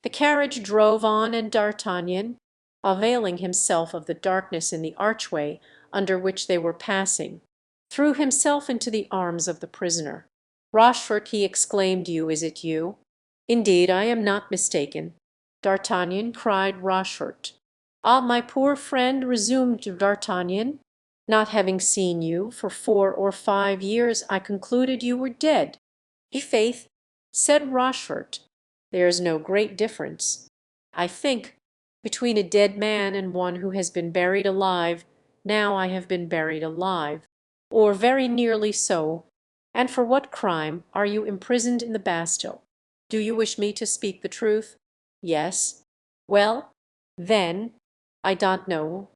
The carriage drove on, and D'Artagnan, availing himself of the darkness in the archway under which they were passing, threw himself into the arms of the prisoner. "Rochefort," he exclaimed, "is it you?" "Indeed, I am not mistaken." "D'Artagnan," cried Rochefort. "Ah, my poor friend," resumed D'Artagnan, "not having seen you for 4 or 5 years, I concluded you were dead." "I'faith," said Rochefort, "there's no great difference, I think, between a dead man and one who has been buried alive. Now I have been buried alive, or very nearly so. And for what crime are you imprisoned in the Bastille? Do you wish me to speak the truth?" "Yes." "Well, then, I don't know.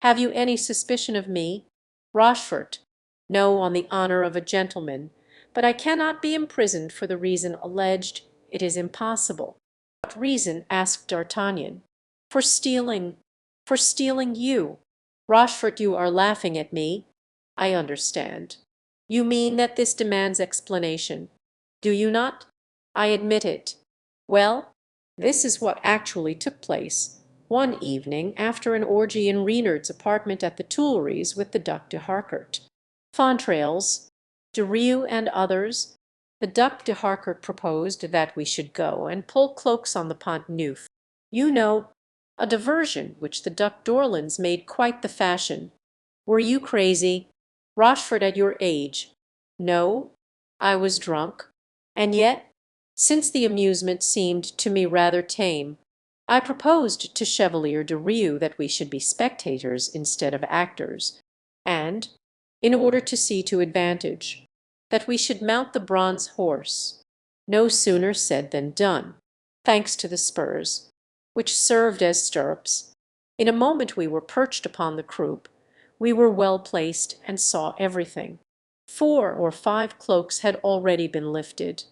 Have you any suspicion of me?" "Rochefort, no, on the honor of a gentleman. But I cannot be imprisoned for the reason alleged. It is impossible." "What reason?" asked D'Artagnan. "For stealing—for stealing you." "Rochefort, you are laughing at me. I understand. You mean that this demands explanation. Do you not? I admit it. Well, this is what actually took place one evening after an orgy in Reynard's apartment at the Tuileries with the Duc de Harcourt, Fontrailles, de Rieux, and others. The Duc de Harcourt proposed that we should go and pull cloaks on the Pont Neuf. You know, a diversion which the Duc d'Orleans made quite the fashion. Were you crazy? Rochefort, at your age? No, I was drunk. And yet, since the amusement seemed to me rather tame, I proposed to Chevalier de Rieux that we should be spectators instead of actors, and, in order to see to advantage, that we should mount the bronze horse. No sooner said than done, thanks to the spurs, which served as stirrups. In a moment we were perched upon the croup. We were well placed and saw everything. 4 or 5 cloaks had already been lifted,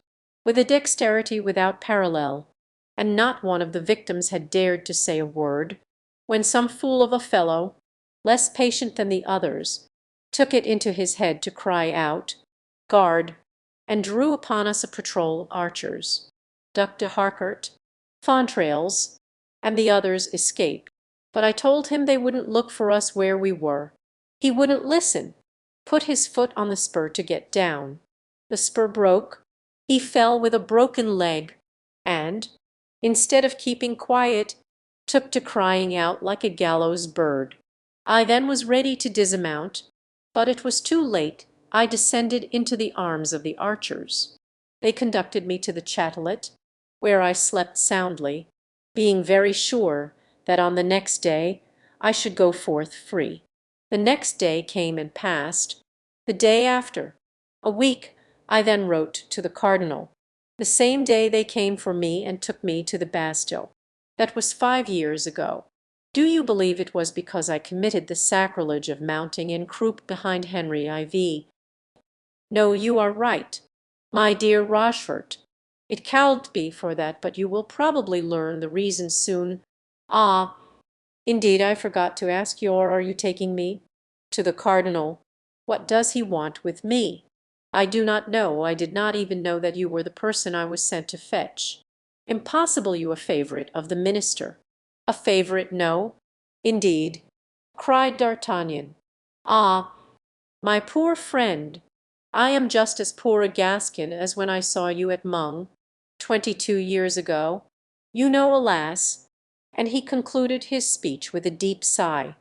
with a dexterity without parallel, and not one of the victims had dared to say a word, when some fool of a fellow, less patient than the others, took it into his head to cry out, "Guard!" and drew upon us a patrol of archers. Duc de Harcourt, Fontrailles, and the others escaped, but I told him they wouldn't look for us where we were. He wouldn't listen, put his foot on the spur to get down. The spur broke, he fell with a broken leg, and, instead of keeping quiet, took to crying out like a gallows bird. I then was ready to dismount, but it was too late. I descended into the arms of the archers. They conducted me to the Chatelet, where I slept soundly, being very sure that on the next day I should go forth free. The next day came and passed. The day after, a week, I then wrote to the cardinal. The same day they came for me and took me to the Bastille. That was 5 years ago. Do you believe it was because I committed the sacrilege of mounting en croupe behind Henry IV? No, you are right, my dear Rochefort. It cowed me for that, but you will probably learn the reason soon. Ah, indeed, I forgot to ask you, are you taking me? To the cardinal. What does he want with me? I do not know. I did not even know that you were the person I was sent to fetch. Impossible, you a favorite of the minister. A favorite, no, indeed, cried D'Artagnan. Ah, my poor friend, I am just as poor a Gascon as when I saw you at Meung, 22 years ago. You know, alas," and he concluded his speech with a deep sigh,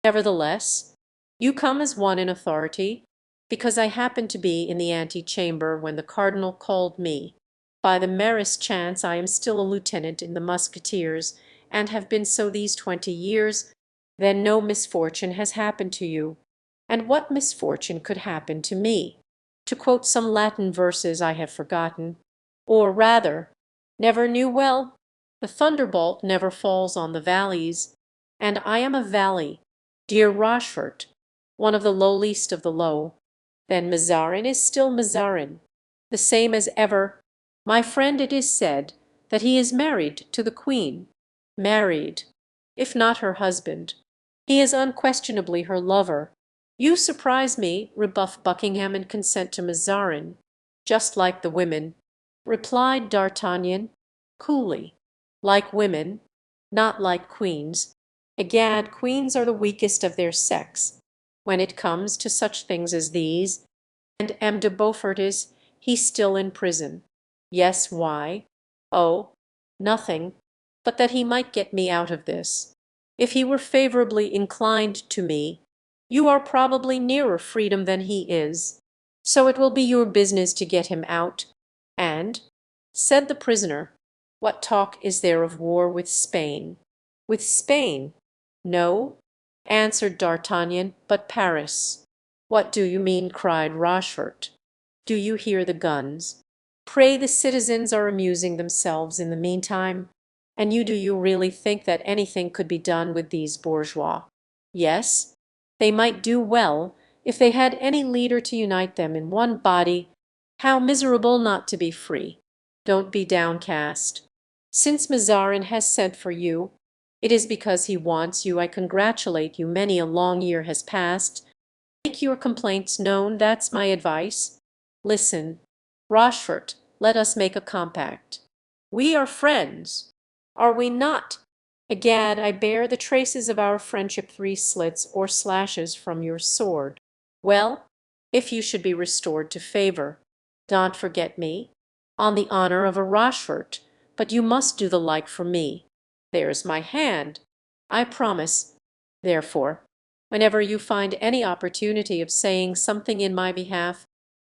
"nevertheless, you come as one in authority, because I happened to be in the antechamber when the cardinal called me. By the merest chance I am still a lieutenant in the musketeers, and have been so these 20 years. Then no misfortune has happened to you. And what misfortune could happen to me? To quote some Latin verses I have forgotten, or rather, never knew well, the thunderbolt never falls on the valleys, and I am a valley, dear Rochefort, one of the lowliest of the low. Then Mazarin is still Mazarin, the same as ever. My friend, it is said that he is married to the queen. Married, if not her husband. He is unquestionably her lover. You surprise me, rebuff Buckingham and consent to Mazarin. Just like the women, replied D'Artagnan, coolly. like women, not like queens. Egad, queens are the weakest of their sex when it comes to such things as these. And M. de Beaufort is he still in prison? Yes, why? Oh, nothing, but that he might get me out of this. If he were favourably inclined to me, you are probably nearer freedom than he is. So it will be your business to get him out. And, said the prisoner, what talk is there of war with Spain? With Spain? No, answered D'Artagnan, but Paris. What do you mean? Cried Rochefort. Do you hear the guns? Pray, the citizens are amusing themselves in the meantime. And do you really think that anything could be done with these bourgeois? Yes, they might do well if they had any leader to unite them in one body. How miserable not to be free! Don't be downcast. Since Mazarin has sent for you, it is because he wants you. I congratulate you. Many a long year has passed. Make your complaints known, that's my advice. Listen, Rochefort, let us make a compact. We are friends, are we not? Egad, I bear the traces of our friendship 3 slits or slashes from your sword. Well, if you should be restored to favour, don't forget me, on the honour of a Rochefort, but you must do the like for me. There's my hand. I promise. Therefore, whenever you find any opportunity of saying something in my behalf,